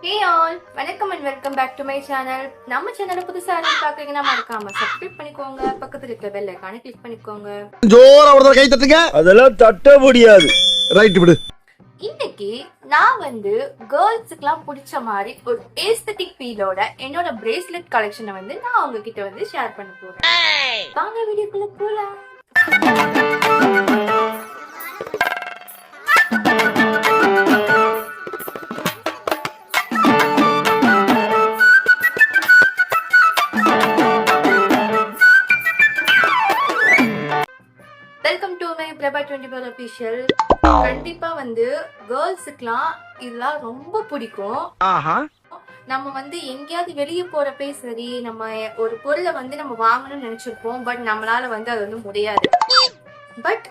Hey all, வணக்கம் and welcome back to my channel. நம்ம சேனலை புதுசா யாராவது பார்க்கறீங்கன்னா மறக்காம சப்ஸ்கிரைப் பண்ணிக்கோங்க. பக்கத்துல இருக்க பெல் ஐகானை கிளிக் பண்ணிக்கோங்க. ஜோரா ஒரு கை தட்டுங்க. அதெல்லாம் தட்ட முடியாது. ரைட் விடு. இன்னைக்கு நான் கேர்ள்ஸ்க்குலாம் பிடிச்ச மாதிரி ஒரு ஏஸ்தட்டிக் ஃபீலோட என்னோட பிரேஸ்லெட் கலெக்ஷனை நான் உங்ககிட்ட ஷேர் பண்ண போறேன். வாங்க வீடியோக்குள்ள போலாம். Welcome to my Prabha 24 official. கண்டிப்பா கேர்ள்ஸுக்குலாம் இதெல்லாம் ரொம்ப பிடிக்கும். நம்ம எங்கேயாவது வெளியே போறப்பே சரி, நம்ம ஒரு பொருளை நம்ம வாங்கணும்னு நினைச்சிருப்போம். பட் நம்மளால அது முடியாது. பட்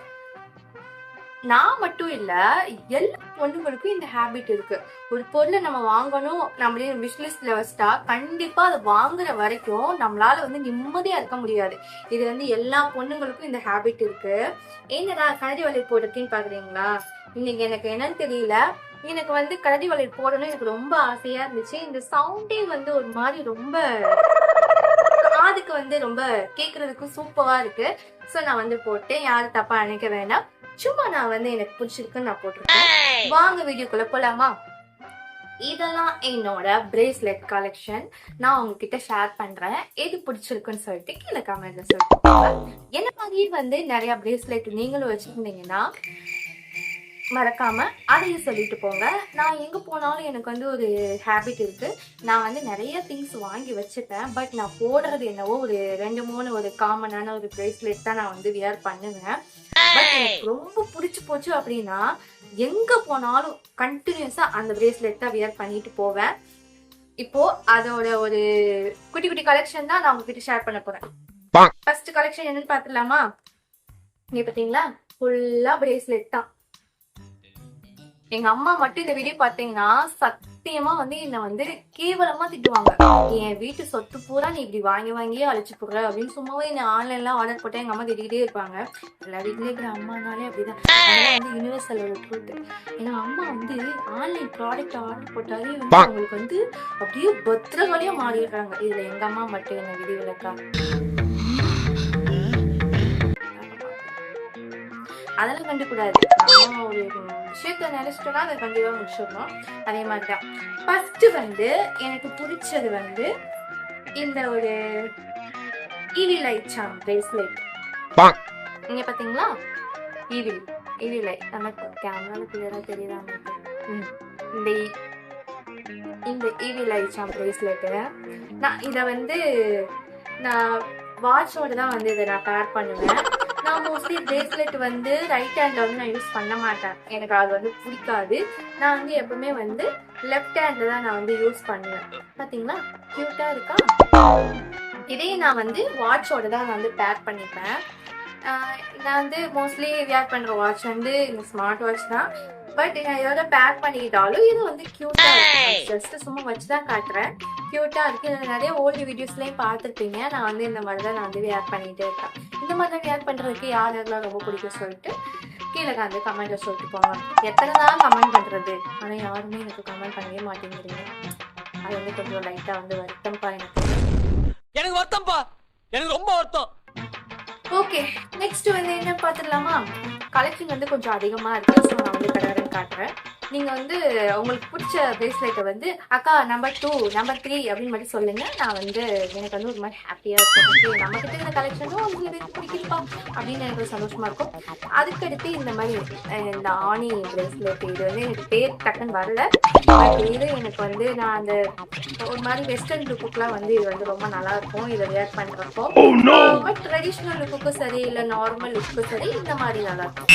நான் மட்டும் இல்ல, எல்லா பொண்ணுங்களுக்கும் இந்த ஹேபிட் இருக்கு. ஒரு பொருளை நம்ம வாங்கணும் நம்மளே விஷ்லிஸ்ட்ல வச்சுட்டா கண்டிப்பா அதை வாங்குற வரைக்கும் நம்மளால நிம்மதியா இருக்க முடியாது. இது எல்லா பொண்ணுங்களுக்கும் இந்த ஹேபிட் இருக்கு. என்னடா கரடி வளையல் போட்டிருக்கேன்னு பாக்குறீங்களா? இன்னைக்கு எனக்கு என்னன்னு தெரியல, எனக்கு கரடி வளையல் போடணும் எனக்கு ரொம்ப ஆசையா இருந்துச்சு. இந்த சவுண்டே ஒரு மாதிரி ரொம்ப காதுக்கு ரொம்ப கேக்குறதுக்கு சூப்பரா இருக்கு. சோ நான் போட்டேன். யாரும் தப்பா நினைக்க வேண்டாம். சும்மா நான் எனக்கு பிடிச்சிருக்குன்னு நான் போட்டிருக்கேன். வாங்க வீடியோக்குள்ள போலாமா? இதெல்லாம் என்னோட பிரேஸ்லெட் கலெக்ஷன். நான் உங்ககிட்ட ஷேர் பண்றேன். எது பிடிச்சிருக்குன்னு சொல்லிட்டு கீழே கமெண்ட்ல சொல்லுங்க. என்ன மாதிரி நிறைய பிரேஸ்லெட் நீங்களும் வச்சிருந்தீங்கன்னா மறக்காம அதையும் சொல்லிட்டு போங்க. நான் எங்க போனாலும் எனக்கு ஒரு ஹேபிட் இருக்கு. நான் நிறைய திங்ஸ் வாங்கி வச்சுட்டேன். பட் நான் போடுறது என்னவோ ஒரு 2-3 ஒரு காமனான ஒரு பிரேஸ்லெட் தான் நான் வியர் பண்ணுவேன். பட் எனக்கு ரொம்ப பிடிச்சு போச்சு அப்படின்னா எங்க போனாலும் கண்டினியூஸா அந்த பிரேஸ்லெட் தான் வியர் பண்ணிட்டு போவேன். இப்போ அதோட ஒரு குட்டி குட்டி கலெக்ஷன் தான் நான் உங்ககிட்ட ஷேர் பண்ண போறேன். ஃபர்ஸ்ட் கலெக்ஷன் என்னன்னு பாத்துலாமா? இங்க பாத்தீங்களா, ஃபுல்லா பிரேஸ்லெட் தான். எங்க அம்மா மட்டும் இந்த வீடியோ பாத்தீங்கன்னா சத்தியமா என்ன கேவலமா திட்டுவாங்க. என் வீட்டு சொத்து பூரா நீ இப்படி வாங்கி வாங்கியே அழைச்சு போடுற அப்படின்னு சும்மாவே என்ன ஆன்லைன்ல ஆர்டர் போட்டா எங்க அம்மா திட்டிக்கிட்டே இருப்பாங்க. எல்லா வீட்லயே இருக்கிற அம்மானாலே அப்படிதான். யூனிவர்சல் ஒரு ட்ரூத். எங்க அம்மா ஆன்லைன் ப்ராடக்ட் ஆர்டர் போட்டாலே அவங்களுக்கு அப்படியே பத்திரகாலியா மாறிடுறாங்க. இதுல எங்க அம்மா மட்டும் என்ன விதிவிலக்கா? அதெல்லாம் கண்டுக்கூடாது. நம்ம ஒரு விஷயத்த நினைச்சிட்டோம்னா அதை கண்டிப்பா முடிச்சிடணும். அதே மாதிரிதான் ஃபர்ஸ்ட் எனக்கு பிடிச்சது இந்த ஒரு ஈவி லைட் சாம் பிரேஸ்லெட். நீங்க பாத்தீங்களா, ஈவி லைட் நமக்கு கேமரால கிளியரா தெரியுதா? இந்த ஈவி லைட் சாம் பிரேஸ்லெட் நான் இத நான் வாட்சோட தான் இதை நான் பேர் பண்ணுவேன். நான் மோஸ்ட்லி பிரேஸ்லெட் ரைட் ஹேண்ட்ல நான் யூஸ் பண்ண மாட்டேன். எனக்கு அது பிடிக்காது. நான் எப்பவுமே லெஃப்ட் ஹேண்ட்ல தான் நான் யூஸ் பண்ணுவேன். பாத்தீங்களா கியூட்டா இருக்கா? இதே நான் வாட்சோட தான் நான் பேர் பண்ணிப்பேன். நான் மோஸ்ட்லி வியர் பண்ற வாட்ச் இந்த ஸ்மார்ட் வாட்ச் தான். பட் நான் இதோட பேக் பண்ணிக்கிட்டாலும் இது கியூட்டா இருக்கு. ஜஸ்ட் சும்மா வச்சுதான் காட்டுறேன். கியூட்டா இருக்கு. நிறைய ஓல்டு வீடியோஸ்லயும் பார்த்துருப்பீங்க. நான் இந்த மாதிரி தான் நான் வியர் பண்ணிட்டே இருக்கேன். இந்த மாதிரி தான் வியர் பண்றதுக்கு யாரெல்லாம் ரொம்ப பிடிக்கும் சொல்லிட்டு கீழே கமெண்ட்ல சொல்லிட்டு போங்க. எத்தனை தான் கமெண்ட் பண்றது, ஆனா யாருமே எனக்கு கமெண்ட் பண்ணவே மாட்டேங்கிறீங்க. அது கொஞ்சம் லைட்டா வருத்தம்ப்பா. எனக்கு வருத்தம்ப்பா, எனக்கு ரொம்ப வருத்தம். ஓகே, நெக்ஸ்ட் என்ன பாத்துடலாமா? கலெக்ஷன் கொஞ்சம் அதிகமா இருக்கு. ஸோ நான் கடகடன் காட்டுறேன். நீங்க உங்களுக்கு பிடிச்ச பிரேஸ்லெட்டை அக்கா நம்பர் 2 நம்பர் 3 அப்படின்னு மட்டும் சொல்லுங்க. நான் எனக்கு ஒரு மாதிரி ஹாப்பியா இருக்கும். நம்ம கிட்ட இந்த கலெக்ஷனும் உங்களுக்கு பிடிக்குப்பா அப்படின்னு எனக்கு சந்தோஷமா இருக்கும். அதுக்கடுத்து இந்த மாதிரி இந்த ஆணி பிரேஸ்லெட், இது எனக்கு பேர் டக்குன்னு வரல. பட் இது எனக்கு நான் அந்த ஒரு மாதிரி வெஸ்டர்ன் லுக்குலாம் இது ரொம்ப நல்லா இருக்கும். இதை வியர் பண்றப்போ பட் ட்ரெடிஷ்னல் லுக்குக்கும் சரி, இல்ல நார்மல் லுக்குக்கும் சரி, இந்த மாதிரி நல்லா இருக்கும்.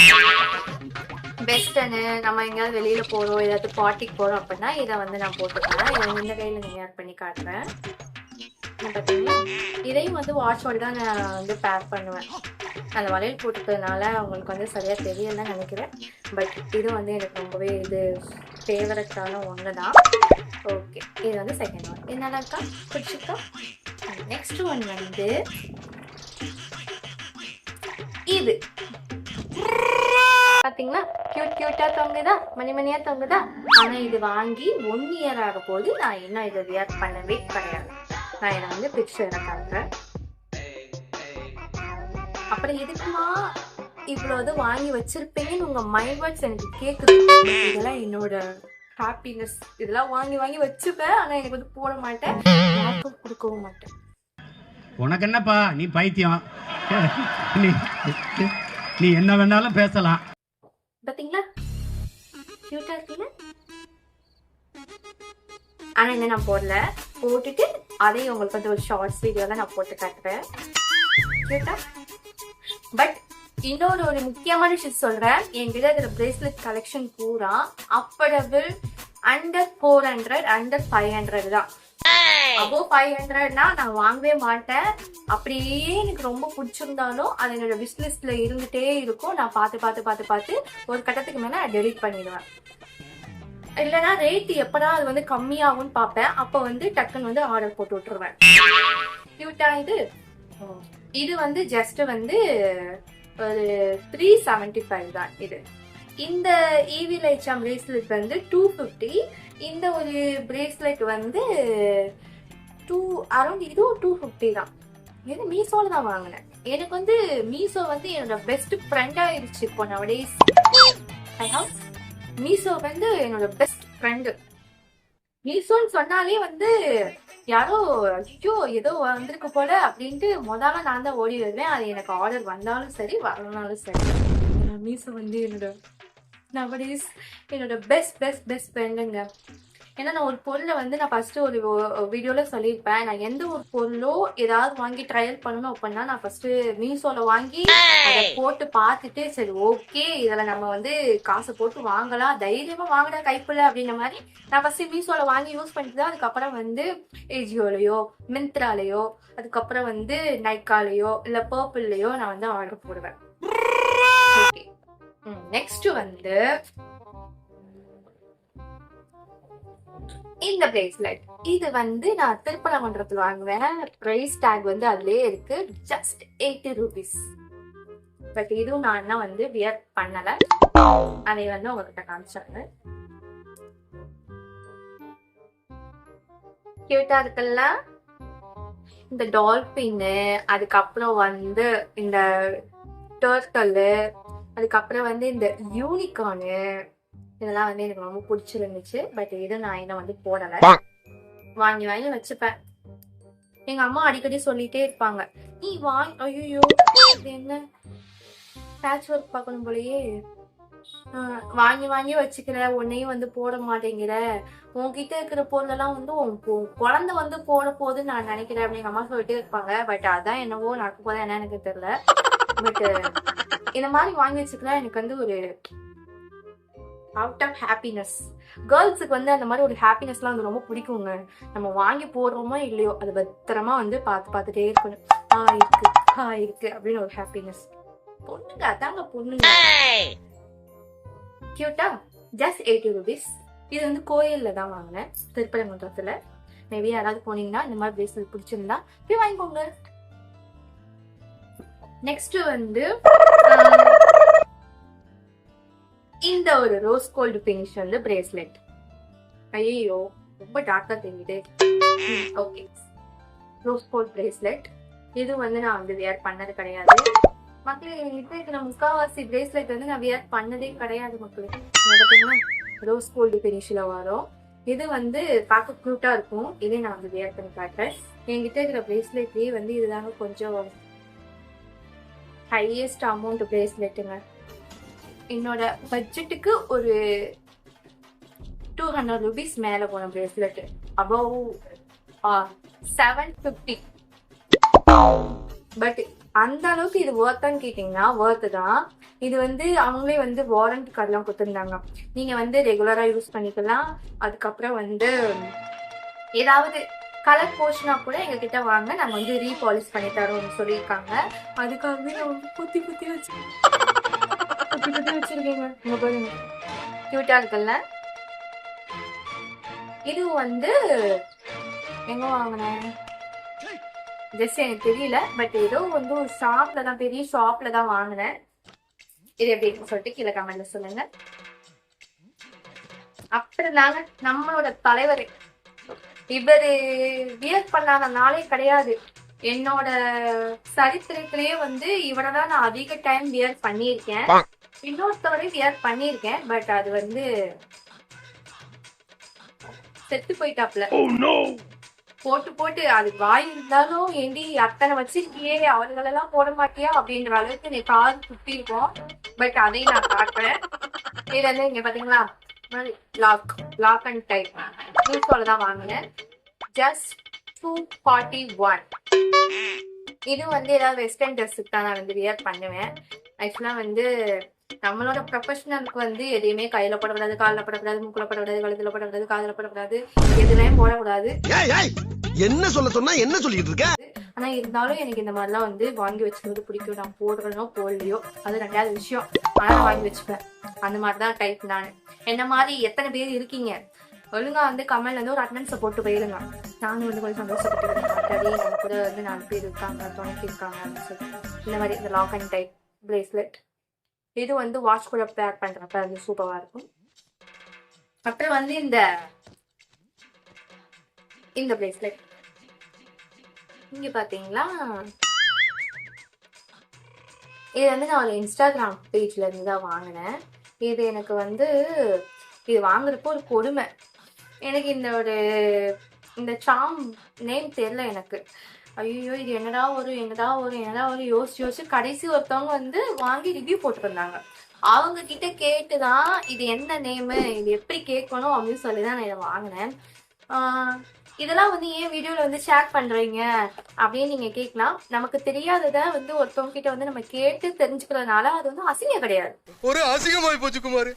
வெஸ்டர்னு நம்ம எங்கேயாவது வெளியில போறோம், ஏதாவது பார்ட்டிக்கு போறோம் அப்படின்னா இதை நான் போட்டுக்கிறேன். இதை இந்த கையில வியர் பண்ணி காட்டுறேன். பார்த்தீங்கன்னா இதையும் வாட்சோட தான் நான் பேர் பண்ணுவேன். அந்த வளையல் போட்டுக்கிறதுனால அவங்களுக்கு சரியா தெரியலன்னு நினைக்கிறேன். பட் இது எனக்கு ரொம்பவே இது ஃபேவரட்டான ஒன்று தான். ஓகே, இது செகண்ட் ஒன். என்னன்னாக்கா பிடிச்சிருக்கா? நெக்ஸ்ட் ஒன் இது பாத்தீங்களா கியூட்டா தொங்குதா, மணிமணியா தொங்குதா. ஆனா இது வாங்கி 1 year ஆக போது. நான் இன்னும் இதை வியர் பண்ணவே கிடையாது. நான் இதை வந்து பிக்சர் காட்டுறேன். அப்புறம் எதுக்குமா இவ்வளவு வாங்கி வச்சிருப்பீங்கன்னு உங்க மைண்ட் வேர்ட்ஸ் எனக்கு கேக்குது. இதெல்லாம் என்னோட ஹாப்பினஸ். இதெல்லாம் வாங்கி வாங்கி வச்சுப்பேன். ஆனா எனக்கு வந்து போட மாட்டேன், யாருக்கும் கொடுக்கவும் மாட்டேன். உனக்கு என்னப்பா, நீ பைத்தியம். நீ என்ன வேணாலும் பேசலாம். பாத்தீங்களா கியூட்டா இருக்குல்ல. ஆனா என்ன நான் போடல, போட்டுட்டு அதையும் உங்களுக்கு வந்து ஒரு ஷார்ட்ஸ் வீடியோல நான் போட்டு காட்டுறேன். கியூட்டா. பட் இன்னொரு ஒரு முக்கியமான விஷயம் சொல்றேன். என்கிட்ட இருக்கிற பிரேஸ்லெட் கலெக்ஷன் பூரா அஃபோர்டபிள், அண்டர் 400, அண்டர் 500 தான். அப்போ 500னா நான் வாங்கவே மாட்டேன். அப்படியே எனக்கு ரொம்ப பிடிச்சிருந்தாலும் அது என்னோட விஷ் லிஸ்ட்ல இருந்துட்டே இருக்கும். நான் பார்த்து ஒரு கட்டத்துக்கு மேல டெலிட் பண்ணிடுவேன். இல்லைன்னா ரேட் எப்படா அது வந்து கம்மியாகும்னு பார்ப்பேன். அப்போ வந்து டக்குன்னு வந்து ஆர்டர் போட்டு விட்டுருவேன். கியூட்டா இது வந்து ஜஸ்ட் வந்து ஒரு 375 தான் இது. இந்த ஈவி லைச்சம் பிரேஸ்லெட் வந்து 250. இந்த ஒரு பிரேஸ்லெட் வந்து அரௌண்ட் இதுவும் 250 தான். இது மீசோல தான் வாங்கினேன். எனக்கு வந்து மீசோ வந்து என்னோட பெஸ்ட் ஃப்ரெண்ட் ஆயிடுச்சு இப்போ நவடேஸ். மீசோ வந்து என்னோட பெஸ்ட் ஃப்ரெண்டு. மீசோன்னு சொன்னாலே வந்து யாரோ ஐயோ ஏதோ வந்திருக்கு போல அப்படின்ட்டு முதல்ல நான் தான் ஓடி வருவேன். அது எனக்கு ஆர்டர் வந்தாலும் சரி வரலனாலும் சரி. மீசோ வந்து என்னோட நவடேஸ் என்னோட பெஸ்ட் ஃப்ரெண்டுங்க. ஏன்னா நான் ஒரு பொருளை வந்து நான் ஃபர்ஸ்ட் ஒரு வீடியோல சொல்லியிருப்பேன். நான் எந்த ஒரு பொருளோ ஏதாவது வாங்கி ட்ரையல் பண்ணணும் அப்படின்னா நான் ஃபர்ஸ்ட் மீசோல வாங்கி அதை போட்டு பார்த்துட்டு சரி ஓகே இதுல நம்ம வந்து காசை போட்டு வாங்கலாம், தைரியமா வாங்கினா கைப்புள்ள அப்படின்ற மாதிரி நான் ஃபர்ஸ்ட் மீசோல வாங்கி யூஸ் பண்ணிட்டு தான் அதுக்கப்புறம் வந்து ஏஜியோலயோ மிந்த்ராலயோ அதுக்கப்புறம் வந்து நைக்காலயோ இல்ல பர்பிள்லயோ நான் வந்து ஆர்டர் போடுவேன். ஓகே நெக்ஸ்ட் வந்து இந்த பிரேஸ்லெட். இது வந்து நான் திருப்பரங்குன்றத்துல வாங்குவேன். பிரைஸ் டேக் வந்து அதுலயே இருக்கு, ஜஸ்ட் 80 rupees. பட் இதுவும் நான் என்ன வந்து வியர் பண்ணல, அதை வந்து உங்ககிட்ட காமிச்சாங்க. கியூட்டா இருக்குல்ல. இந்த டால்பின், அதுக்கப்புறம் வந்து இந்த டர்ட்டல், அதுக்கப்புறம் வந்து இந்த யூனிகார்னு, இதெல்லாம் வந்து எனக்கு ரொம்ப பிடிச்சிருந்துச்சு. பட் இது நான் இன்னும் வந்து போடலை, வாங்கி வச்சுப்பேன். எங்க அம்மா அடிக்கடி சொல்லிட்டே இருப்பாங்க நீ வாங்கி ஐயோ இது என்ன பேட்ச் ஒர்க் பார்க்கணும் போலயே, வாங்கி வச்சுக்கிற உன்னையும் வந்து போட மாட்டேங்கிற, உன்கிட்ட இருக்கிற பொருளெல்லாம் வந்து உன் குழந்தை வந்து போட போகுதுன்னு நான் நினைக்கிறேன் அப்படின்னு எங்க அம்மா சொல்லிட்டே இருப்பாங்க. பட் அதான் என்னவோ நடக்க போதா என்ன எனக்கு தெரியல. பட் இந்த மாதிரி வாங்கி வச்சுக்கலாம் எனக்கு வந்து ஒரு அவுட் ஆஃப் ஹாப்பினஸ். கேர்ள்ஸுக்கு வந்து அந்த மாதிரி ஒரு ஹாப்பினஸ்லாம் வந்து ரொம்ப பிடிக்குங்க. நம்ம வாங்கி போடுறோமோ இல்லையோ அது பத்திரமா வந்து பார்த்துட்டே இருக்கணும். இருக்கு அப்படின்னு ஒரு ஹாப்பினஸ். பொண்ணுங்க அதாங்க பொண்ணுங்க. கியூட்டா ஜஸ்ட் 80 rupees. இது வந்து கோயில்ல தான் வாங்கினேன், திருப்பரங்குன்றத்துல. மேபி யாராவது போனீங்கன்னா இந்த மாதிரி பிரேஸ்லெட் பிடிச்சிருந்தா போய் வாங்கிக்கோங்க. நெக்ஸ்ட் வந்து இந்த ஒரு ரோஸ் கோல்டு பினிஷ் வந்து பிரேஸ்லெட். ஐயோ ரொம்ப டார்க்கா தெரியுது. Okay rose gold bracelet. இது வந்து நான் வந்து வியர் பண்ணது கிடையாது மக்களே. என்கிட்ட நான் முக்காவாசி பிரேஸ்லெட் வந்து நான் வியர் பண்ணதே கிடையாது மக்களே. பார்த்தீங்கன்னா ரோஸ் கோல்டு பினிஷ்ல வரும். இது வந்து பார்க்க க்யூட்டா இருக்கும். இதே நான் வந்து வியர் பண்ணி காட்டுறேன். என்கிட்ட இருக்கிற பிரேஸ்லெட்லயே வந்து இதுதாங்க கொஞ்சம் ஹையஸ்ட் அமௌண்ட் பிரேஸ்லெட்டுங்க. என்னோட பட்ஜெட்டுக்கு ஒரு 200 rupees மேல போன பிரேஸ்லெட். அபவ் 750. பட் அந்த அளவுக்கு இது ஒர்த்தான்னு கேட்டீங்கன்னா ஒர்த்து தான். இது வந்து அவங்களே வந்து வாரண்டி கார்டெலாம் கொடுத்துருந்தாங்க. நீங்க வந்து ரெகுலரா யூஸ் பண்ணிக்கலாம். அதுக்கப்புறம் வந்து ஏதாவது கலர் போச்சுன்னா கூட எங்க கிட்ட வாங்க, நாங்க வந்து ரீபாலிஷ் பண்ணி தரோம்னு சொல்லியிருக்காங்க. அதுக்காகவே நான் வந்து குத்தி வச்சிருக்கீங்க. கியூட்டா இருக்குல்ல. இது வந்து எங்க வாங்கினேன் ஜஸ்ட் எனக்கு தெரியல. பட் ஏதோ வந்து ஒரு ஷாப்ல தான், பெரிய ஷாப்ல தான் வாங்கினேன். இது எப்படி இருக்குன்னு சொல்லிட்டு கீழே கமெண்ட்ல சொல்லுங்க. அப்புறம் தாங்க நம்மளோட தலைவர், இவரு வியர் பண்ணாத நாளே கிடையாது. என்னோட சரித்திரத்திலேயே வந்து இவரதான் நான் அதிக டைம் வியர் பண்ணியிருக்கேன். இன்னொருத்தவரை வியர் பண்ணியிருக்கேன். பட் அது வந்து செத்து போயிட்டாப்ல. போட்டு போட்டு அது வாய் இருந்தாலும் ஏண்டி அத்தனை வச்சிருக்கியே, அவர்களெல்லாம் போட மாட்டியா அப்படின்ற அளவுக்கு நீ காது சுத்தி இருக்கும். பட் அதையும் நான் காட்டுறேன். இது வந்து இங்க பாத்தீங்களா, லாக் அண்ட் டைப் மீஷோல தான் வாங்கினேன். ஜஸ்ட் 241. இது வந்து ஏதாவது வெஸ்டர்ன் ட்ரெஸ்ஸுக்கு தான் நான் வந்து வியர் பண்ணுவேன். ஆக்சுவலா வந்து நம்மளோட ப்ரொஃபஷனலுக்கு வந்து எதையுமே கையில போடக்கூடாது, காலில் போடக்கூடாது, மூக்குல போடக்கூடாது, கழுத்துல போடக்கூடாது, காதுல போடக்கூடாது, எதுலையும் போடக்கூடாது. என்ன சொல்ல சொன்னா என்ன சொல்லிட்டு இருக்க? ஆனா இருந்தாலும் எனக்கு இந்த மாதிரிலாம் வந்து வாங்கி வச்சுக்கிறது பிடிக்கும். நான் போடுறனோ போடலையோ அது ரெண்டாவது விஷயம். ஆனா நான் வாங்கி வச்சுப்பேன். அந்த மாதிரிதான் டைப் நான். என்ன மாதிரி எத்தனை பேர் இருக்கீங்க? ஒழுங்கா வந்து கமெண்ட்ல இருந்து ஒரு அட்டனன்ஸை போட்டு போயிருங்க. நானும் வந்து கொஞ்சம் சந்தோஷப்பட்டு நம்ம கூட வந்து 4 பேர் இருக்காங்க, துணைக்கு இருக்காங்க அப்படின்னு சொல்லிட்டு. இந்த மாதிரி இந்த லாக் அண்ட் டைப் பிரேஸ்லெட், இது வந்து வாட்ச் கூட பேர் பண்றப்ப அது சூப்பரா இருக்கும். அப்புறம் வந்து இந்த பிரேஸ்லெட் இங்க பாத்தீங்களா, இது வந்து நான் ஒரு இன்ஸ்டாகிராம் பேஜ்ல இருந்து தான் வாங்கினேன். இது எனக்கு வந்து இது வாங்குறப்போ ஒரு கொடுமை. எனக்கு இந்த சாம் நேம் தெரியல எனக்கு. ஐயோ இது என்னடா ஒரு யோசிச்சு கடைசி ஒருத்தவங்க வந்து வாங்கி ரிவ்யூ போட்டுருந்தாங்க. அவங்க கிட்ட கேட்டுதான் இது என்ன நேமு, இது எப்படி கேட்கணும் அப்படின்னு சொல்லிதான் நான் இதை வாங்கினேன். இதெல்லாம் வந்து ஏன் வீடியோல வந்து ஷேர் பண்றீங்க அப்படின்னு நீங்க கேட்கலாம். நமக்கு தெரியாதத வந்து ஒருத்தவங்க கிட்ட வந்து நம்ம கேட்டு தெரிஞ்சுக்கிறதுனால அது வந்து அசிங்கம் கிடையாது. ஒரு அசிங்கமாய் போச்சு குமார்.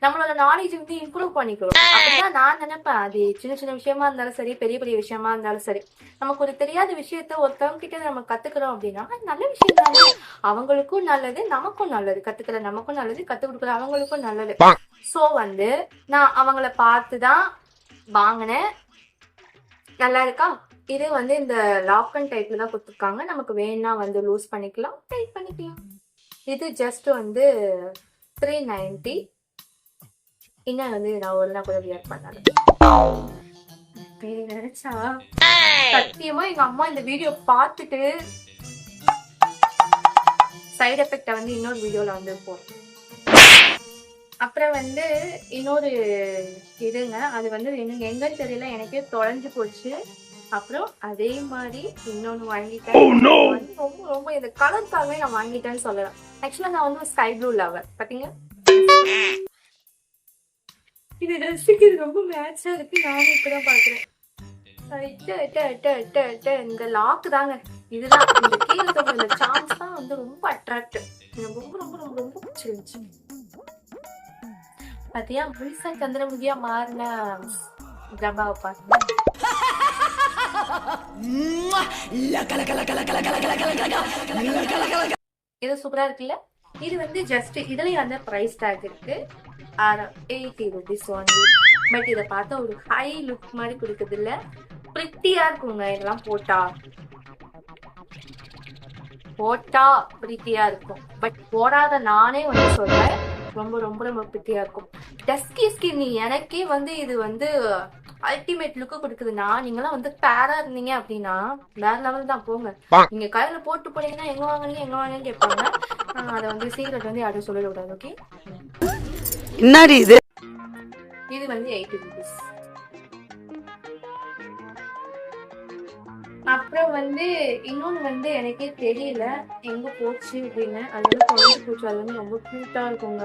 நம்மளோட நாலேஜ் வந்து இம்ப்ரூவ் பண்ணிக்கிறோம். அப்படிதான் நான் நினைப்பேன். அது சின்ன விஷயமா இருந்தாலும் சரி, பெரிய விஷயமா இருந்தாலும் சரி, நமக்கு ஒரு தெரியாத விஷயத்த ஒருத்தவங்க கிட்ட நம்ம கத்துக்கிறோம் அப்படின்னா அது நல்ல விஷயம் தானே. அவங்களுக்கும் நல்லது, நமக்கும் நல்லது. கத்துக்கிற நமக்கும் நல்லது, கத்து கொடுக்குற அவங்களுக்கும் நல்லது. சோ வந்து நான் அவங்கள பார்த்துதான் வாங்கினேன். நல்லா இருக்கா? இது வந்து இந்த லாக் அண்ட் டைப்ல தான் கொடுத்துருக்காங்க. நமக்கு வேணா வந்து லூஸ் பண்ணிக்கலாம், டைட் பண்ணிக்கலாம். இது ஜஸ்ட் வந்து 390. இன்னும் வந்து நான் ஒரு நாள் கூட வியர் பண்ணாது. நினைச்சா சத்தியமா எங்க அம்மா இந்த வீடியோ பார்த்துட்டு சைடு எஃபெக்ட வந்து இன்னொரு வீடியோல வந்து போடும். அப்புறம் வந்து இன்னொரு இதுங்க, அது வந்து எங்கன்னு தெரியல, எனக்கே தொலைஞ்சு போச்சு. அப்புறம் அதே மாதிரி இன்னொன்னு வாங்கிட்டேன். ரொம்ப ரொம்ப இந்த கலருக்காகவே நான் வாங்கிட்டேன்னு சொல்லலாம். ஆக்சுவலா நான் வந்து ஸ்கை ப்ளூ லவர். பாத்தீங்க, இது ட்ரெஸ்ஸுக்கு ரொம்ப மேட்சா இருக்கு. நானும் இப்பதான் பாக்குறேன். இந்த லாக் தாங்க, இதுதான் இந்த கீழே தொங்குற இந்த சான்ஸ் தான் வந்து ரொம்ப அட்ராக்டிவ். எனக்கு ரொம்ப ரொம்ப ரொம்ப ரொம்ப பிடிச்சிருந்துச்சு. பாத்தியா, முழுசா சந்திரமுகியா மாறின பிரபாவை பாருங்க. இது சூப்பரா இருக்குல்ல. இது வந்து ஜஸ்ட் இதுலயும் அந்த பிரைஸ் டேக் இருக்கு, 80 rupees only. பட் இதை பார்த்தா ஒரு ஹை லுக் மாதிரி கொடுக்குது இல்ல, பிரிட்டியா இருக்குங்க. இதெல்லாம் போட்டா பிரிட்டியா இருக்கும். பட் போடாத நானே வந்து சொல்றேன், ரொம்ப ரொம்ப ரொம்ப பிரிட்டியா இருக்கும். டஸ்கி ஸ்கின் எனக்கே வந்து இது வந்து அல்டிமேட் லுக்கு கொடுக்குதுன்னா, நீங்களாம் வந்து பேரா இருந்தீங்க அப்படின்னா வேற லெவல் தான். போங்க, நீங்க கையில போட்டு போனீங்கன்னா எங்க வாங்கன்னு கேட்பாங்க. அதை வந்து சீக்கிரம் வந்து யாரும் சொல்லக்கூடாது. ஓகே, என்னடி இது வந்து 80 rupees. அப்புறம் வந்து இன்னொன்னு வந்து எனக்கே தெரியல எங்க போச்சு அப்படின்னு. அது வந்து தொலைஞ்சு போச்சு. அது வந்து ரொம்ப கியூட்டா இருக்குங்க.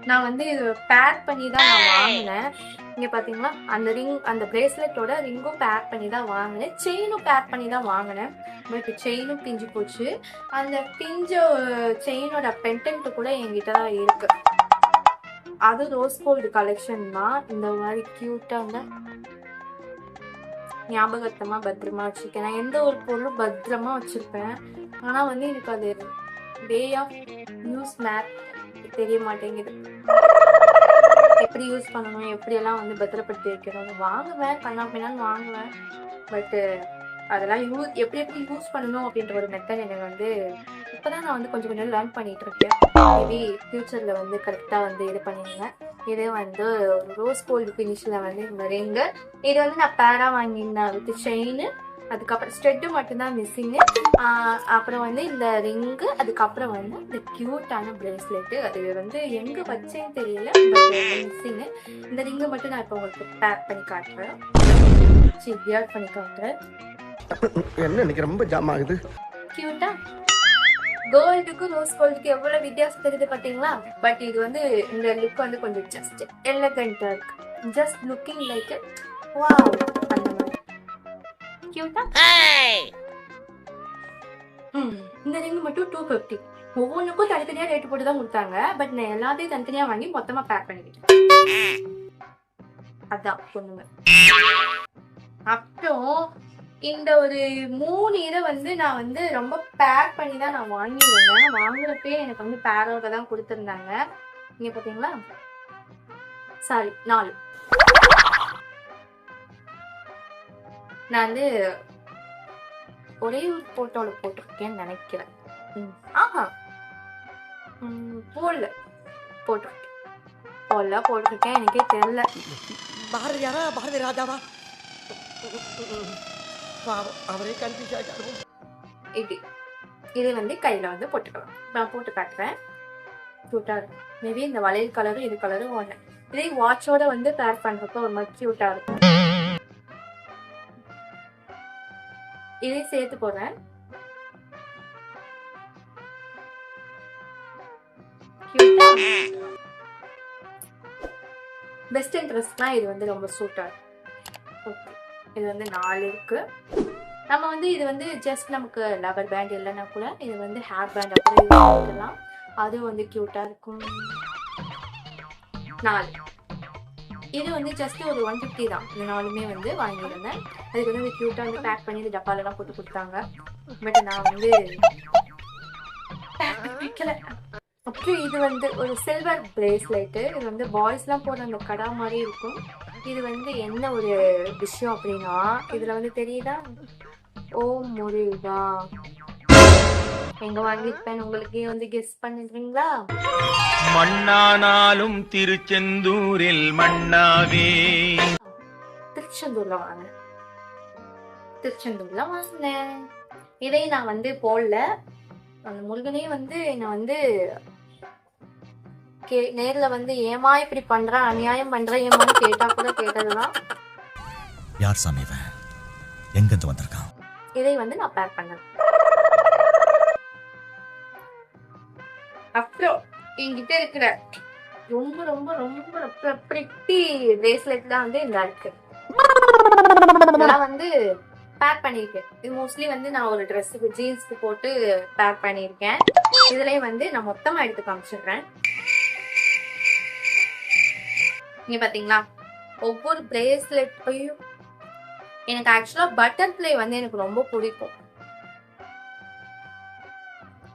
நான் வந்து இது பேக் பண்ணி தான் நான் வாங்கினேன். இங்க பாத்தீங்களா, அந்த அந்த பிரேஸ்லெட்டோட ரிங்கும் பேக் பண்ணி தான் வாங்கினேன். செயினும் பேக் பண்ணி தான் வாங்கினேன். பட் செயினும் பிஞ்சு போச்சு. அந்த பிஞ்ச செயினோட பெண்டன்ட் கூட என்கிட்ட தான் இருக்கு. அது ரோஸ் கோல்டு கலெக்ஷன் தான். இந்த மாதிரி கியூட்டாங்க, ஞாபகத்தமா பத்திரமா வச்சிருக்கேன். நான் எந்த ஒரு பொருளும் பத்திரமா வச்சிருப்பேன். ஆனா வந்து எனக்கு அது வே ஆஃப் யூஸ் மேப் தெரிய மாட்டேங்குது. எப்படி யூஸ் பண்ணணும், எப்படியெல்லாம் வந்து பத்திரப்படுத்தி வைக்கணும். வாங்குவேன், கண்ணாப்பினான்னு வாங்குவேன். பட் அதெல்லாம் எப்படி யூஸ் பண்ணணும் அப்படின்ற ஒரு மெத்தட் எனக்கு வந்து இப்போதான் நான் வந்து கொஞ்சம் கொஞ்சம் லேர்ன் பண்ணிட்டு இருக்கேன். மேபி ஃபியூச்சரில் வந்து கரெக்டாக வந்து இது பண்ணிடுவேன். இது வந்து ஒரு ரோஸ் கோல்டு ஃபினிஷில் வந்து இந்த ரிங்கு. இது வந்து நான் பேரா வாங்கியிருந்தேன் வித் செயின். அதுக்கப்புறம் ஸ்டெட்டு மட்டும்தான் மிஸ்ஸிங்கு. அப்புறம் வந்து இந்த ரிங்கு, அதுக்கப்புறம் வந்து இந்த க்யூட்டான பிரேஸ்லெட்டு. அது வந்து எங்கே வச்சேன்னு தெரியல, பட் மிஸ்ஸிங்கு. இந்த ரிங்கை மட்டும் நான் இப்போ உங்களுக்கு பேக் பண்ணி காட்டுறேன். வியர் பண்ணி காட்டுறேன். என்ன இன்னைக்கு ரொம்ப ஜாம் ஆகுது. கியூட்டா கோல்டுக்கும் ரோஸ் கோல்டுக்கு எவ்வளவு வித்தியாசம் தெரியுது பாத்தீங்களா? பட் இது வந்து இந்த லுக் வந்து கொஞ்சம் ஜஸ்ட் எலகண்டா இருக்கு. ஜஸ்ட் லுக்கிங் லைக் வாவ் அந்த மாதிரி கியூட்டா. இந்த ரிங் மட்டும் 250. ஒவ்வொன்றுக்கும் தனித்தனியா ரேட் போட்டு தான் கொடுத்தாங்க. பட் நான் எல்லாத்தையும் தனித்தனியா வாங்கி மொத்தமா பேக் பண்ணிக்கிட்டேன். அதான் பொண்ணுங்க. அப்புறம் இந்த ஒரு 3 இதை வந்து நான் வந்து ரொம்ப பேக் பண்ணி தான் நான் வாங்கியிருந்தேன். வாங்குறப்பே எனக்கு வந்து பேரோட தான் கொடுத்துருந்தாங்க. இங்க பாத்தீங்களா? சாரி 4. நான் வந்து ஒரே ஒரு போட்டோல போட்டிருக்கேன்னு நினைக்கிறேன். ஆஹா போட்டிருக்கேன் எனக்கே தெரியல. பாரதியாரா பாரதி ராஜாவா அவரே கன்ஃபியூஸ் ஆயிட்டாரு. இது வந்து கையில வந்து போட்டுக்கலாம். நான் போட்டு காட்டுறேன். கியூட்டா இருக்கும். மேபி இந்த வளையல் கலரும் இது கலரும் ஒண்ணு. இதே வாட்சோட வந்து பேர் பண்றப்ப ஒரு மாதிரி கியூட்டா இருக்கும். இதை சேர்த்து போடுறேன். வெஸ்டர்ன் ட்ரெஸ்லாம் இது வந்து ரொம்ப சூட்டா இருக்கும். ஓகே, இது வந்து 4 இருக்கு. நம்ம வந்து இது வந்து ஜஸ்ட் நமக்கு லவர் பேண்ட் இல்லைன்னா கூட இது வந்து ஹேர் பேண்ட் அப்புறம் பண்ணிக்கலாம். அதுவும் வந்து கியூட்டா இருக்கும். 4 இது வந்து ஜஸ்ட் ஒரு 150 தான். இந்த 4மே வந்து வாங்கியிருந்தேன். அதுக்கு வந்து கியூட்டா வந்து பேக் பண்ணி இந்த டப்பாலெல்லாம் போட்டு கொடுத்தாங்க. பட் நான் வந்து வைக்கல. அப்புறம் இது வந்து ஒரு சில்வர் பிரேஸ்லெட்டு. இது வந்து பாய்ஸ்லாம் போடுற அந்த கடா மாதிரி இருக்கும். இது வந்து என்ன ஒரு விஷயம் அப்படின்னா, இதுல வந்து தெரியுதா, ஓ முருகா எங்க வாங்கிருப்பேன் உங்களுக்கு வந்து கெஸ் பண்ணிடுறீங்களா? மண்ணானாலும் திருச்செந்தூரில் மண்ணாவே. திருச்செந்தூர்ல வாங்கினேன். இதை நான் வந்து போடல. அந்த முருகனே வந்து என்ன வந்து நேர்ல வந்து ஏமா இப்படி பண்ற, அநியாயம் பண்ற ஏமான்னு கேட்டா கூட கேட்டதுதான். யார் சாமி இவன்? எங்க இருந்து வந்திருக்கான்? இதை வந்து நான் பேக் பண்ணேன். அப்புறம் என்கிட்ட இருக்கிற ரொம்ப ரொம்ப ரொம்ப பிரிட்டி பிரேஸ்லெட் தான் வந்து இந்த இருக்கு. இதெல்லாம் வந்து பேக் பண்ணிருக்கேன். இது மோஸ்ட்லி வந்து நான் ஒரு ட்ரெஸ்ஸுக்கு ஜீன்ஸ்க்கு போட்டு பேக் பண்ணிருக்கேன். இதுலயே வந்து நான் மொத்தமா எடுத்து காமிச்சிடுறேன். இங்க பாத்தீங்களா, ஒவ்வொரு பிரேஸ்லெட். ஐயோ, எனக்கு ஆக்சுவலா பட்டர்ஃப்ளை வந்து எனக்கு ரொம்ப பிடிக்கும்.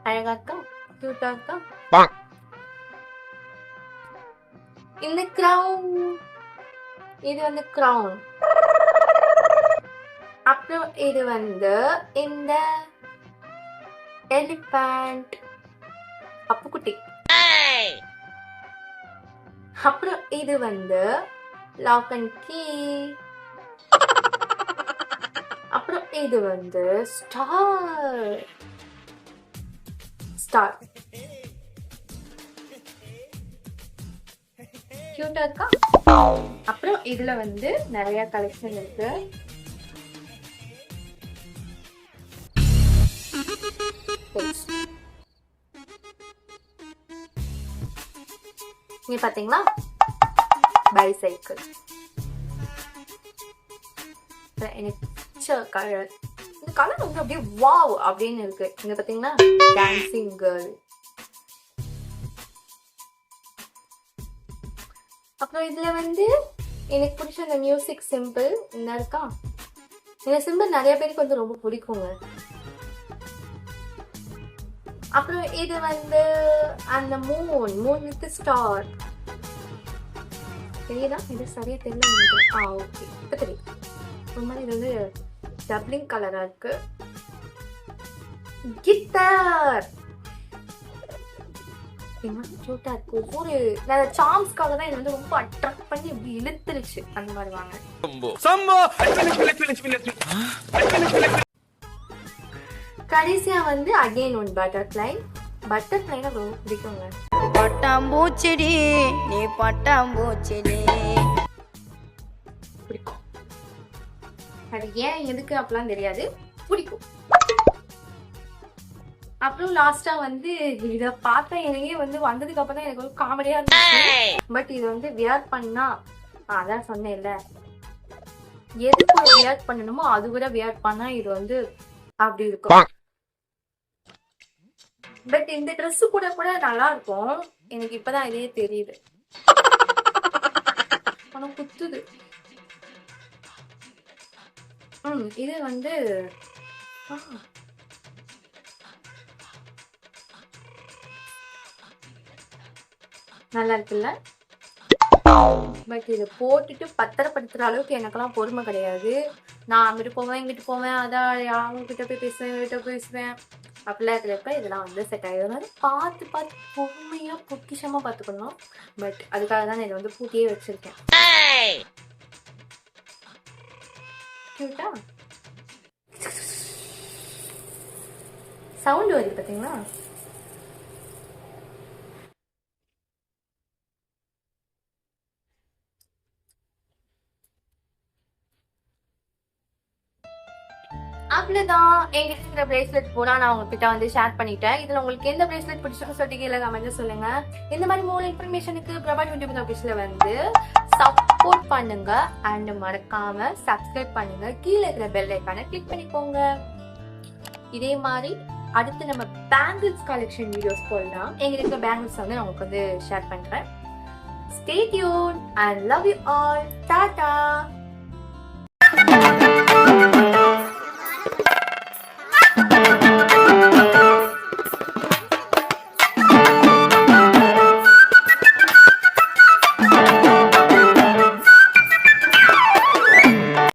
அழகா இருக்கா, கியூட்டா இருக்கா. இந்த கிரவுன், இது வந்து கிரவுன். அப்புறம் இது வந்து இந்த எலிபண்ட் அப்புக்குட்டி. அப்புறம் இது வந்து லாக் அண்ட் கீ. அப்புறம் இது வந்து ஸ்டார். கியூட்டா இருக்கா. அப்புறம் இதுல வந்து நிறைய கலெக்ஷன் இருக்கு. நீங்க பாத்தீங்களா, பைசைக்கிள். எனக்கு கலர், இந்த கலர் வந்து அப்படியே வாவ் அப்படின்னு இருக்கு. இங்க பாத்தீங்கன்னா டான்சிங் கேர்ள். அப்புறம் இதுல வந்து எனக்கு பிடிச்ச அந்த மியூசிக் சிம்பிள் இந்த இருக்கா. இந்த சிம்பிள் நிறைய பேருக்கு வந்து ரொம்ப பிடிக்குங்க. அப்புறம் இது வந்து அந்த மூன் வித் ஸ்டார். தெரியுதா? இது சரியா தெரியல. ஓகே, இப்ப தெரியுது. ரொம்ப இது வந்து டப்ளிங் கலரா இருக்கு. கிட்டார் கியூட்டா இருக்கு. ஒவ்வொரு சாம்ஸ்க்காக தான் இது வந்து ரொம்ப அட்ராக்ட் பண்ணி இப்படி இழுத்துருச்சு. அந்த மாதிரி வாங்க. கடைசியா வந்து அகைன் ஒன் பட்டர்ஃப்ளை. பட்டர்ஃப்ளைனா ரொம்ப பிடிக்குங்க. பட்டாம்பூச்செடி நீ பட்டாம்பூச்செடி. பிடிக்கும். அது ஏன் எதுக்கு அப்படிலாம் தெரியாது, பிடிக்கும். அப்புறம் லாஸ்டா வந்து இத பார்த்தா எனக்கே வந்து வந்ததுக்கு அப்புறம் தான் எனக்கு ஒரு காமெடியா இருந்துச்சு. பட் இது வந்து வியர் பண்ணா அதான் சொன்னேன்ல, எதுக்கு வியர் பண்ணணுமோ அது கூட வியர் பண்ணா இது வந்து அப்படி இருக்கும். பட் இந்த ட்ரெஸ் கூட கூட நல்லா இருக்கும். எனக்கு இப்பதான் இதே தெரியுது. ஆனா குத்துது. இது வந்து நல்லா இருக்குல்ல. பட் இதை போட்டுட்டு பத்திரப்படுத்துற அளவுக்கு எனக்கெல்லாம் பொறுமை கிடையாது. நான் அங்கிட்டு போவேன் இங்கிட்டு போவேன், அதான் அவங்க கிட்ட போய் பேசுவேன் இவங்கிட்ட பேசுவேன் அப்படிலாம் இருக்கிறப்ப இதெல்லாம் வந்து செட் ஆகிடும். பார்த்து பார்த்து பொறுமையா பொக்கிஷமா பார்த்துக்கணும். பட் அதுக்காக தான் இதை வந்து பூட்டியே வச்சிருக்கேன். கியூட்டா சவுண்ட் வருது பார்த்தீங்களா? அவ்வளவுதான். என்கிட்ட இருக்கிற பிரேஸ்லெட் பூரா நான் உங்ககிட்ட வந்து ஷேர் பண்ணிட்டேன். இதுல உங்களுக்கு எந்த பிரேஸ்லெட் பிடிச்சிருக்கு சொல்லிட்டு கீழே கமெண்ட்ல சொல்லுங்க. இந்த மாதிரி மோர் இன்ஃபர்மேஷனுக்கு பிரபா யூடியூப் ஆஃபீஸ்ல வந்து சப்போர்ட் பண்ணுங்க அண்ட் மறக்காம சப்ஸ்கிரைப் பண்ணுங்க. கீழே இருக்கிற பெல் ஐக்கானை கிளிக் பண்ணிக்கோங்க. இதே மாதிரி அடுத்து நம்ம பேங்கிள்ஸ் கலெக்ஷன் வீடியோஸ் போடலாம். எங்களுக்கு இருக்கிற பேங்கிள்ஸ் வந்து நான் உங்களுக்கு வந்து ஷேர் பண்றேன். Stay tuned and love you all. Tata.